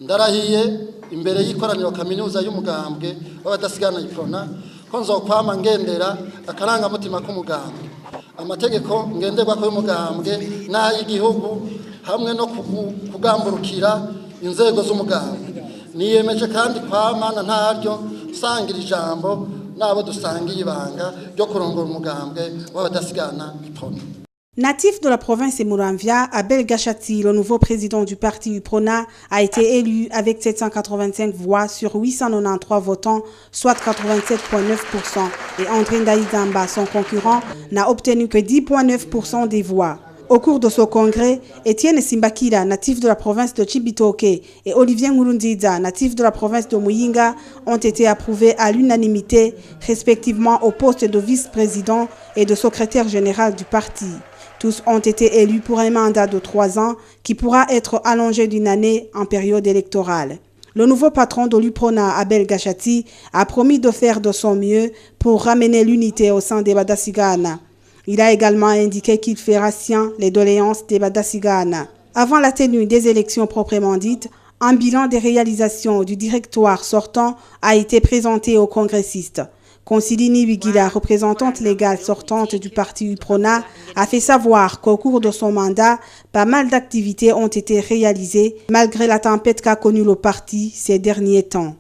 ndarahiye imbere y'ikoraniro kaminuza y'umugambwe w'abadasigana iprona ko nzokwama ngendera akarangamutima k'umugambwe amategeko ngenderwako y'umugambwe n'ay'igihugu hamwe no kugamburukira inzego z'umugambwe niyemeje kandi kwamana ntaryo sangira ijambo nabo dusangiye ibanga ryo kurongora umugambwe w'abadasigana iprona. Natif de la province de Muramvya, Abel Gachati, le nouveau président du parti UPRONA, a été élu avec 785 voix sur 893 votants, soit 87,9%. Et André Ndaïdamba, son concurrent, n'a obtenu que 10,9% des voix. Au cours de ce congrès, Étienne Simbakira, natif de la province de Chibitoke, et Olivier Ngurunziza, natif de la province de Muyinga, ont été approuvés à l'unanimité, respectivement au poste de vice-président et de secrétaire général du parti. Tous ont été élus pour un mandat de 3 ans qui pourra être allongé d'une année en période électorale. Le nouveau patron de l'UPRONA, Abel Gachati, a promis de faire de son mieux pour ramener l'unité au sein des Badasigana. Il a également indiqué qu'il fera sien les doléances des Badasigana. Avant la tenue des élections proprement dites, un bilan des réalisations du directoire sortant a été présenté aux congressistes. Consilini Wigila, représentante légale sortante du parti UPRONA, a fait savoir qu'au cours de son mandat, pas mal d'activités ont été réalisées malgré la tempête qu'a connue le parti ces derniers temps.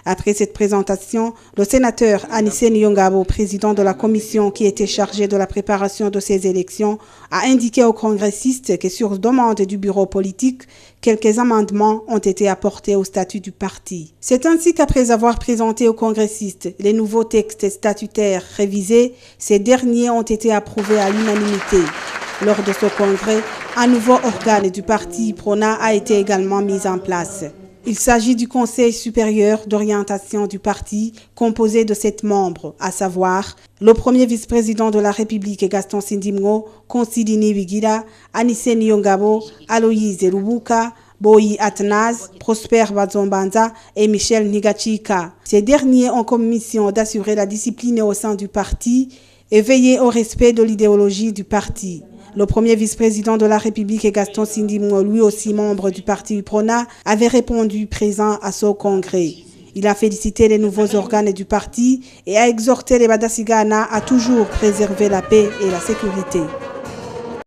Après cette présentation, le sénateur Anissé Nyongabo, président de la commission qui était chargée de la préparation de ces élections, a indiqué aux congressistes que sur demande du bureau politique, quelques amendements ont été apportés au statut du parti. C'est ainsi qu'après avoir présenté aux congressistes les nouveaux textes statutaires révisés, ces derniers ont été approuvés à l'unanimité. Lors de ce congrès, un nouveau organe du parti UPRONA a été également mis en place. Il s'agit du Conseil supérieur d'orientation du parti, composé de 7 membres, à savoir le premier vice-président de la République Gaston Sindimgo, Consilini Wigila, Anissé Nyongabo, Aloïse Rubuka, Boyi Atnaz, Prosper Bazombanza et Michel Nigachika. Ces derniers ont comme mission d'assurer la discipline au sein du parti et veiller au respect de l'idéologie du parti. Le premier vice-président de la République, Gaston Sindimgo, lui aussi membre du parti UPRONA, avait répondu présent à ce congrès. Il a félicité les nouveaux organes du parti et a exhorté les Badasigana à toujours préserver la paix et la sécurité.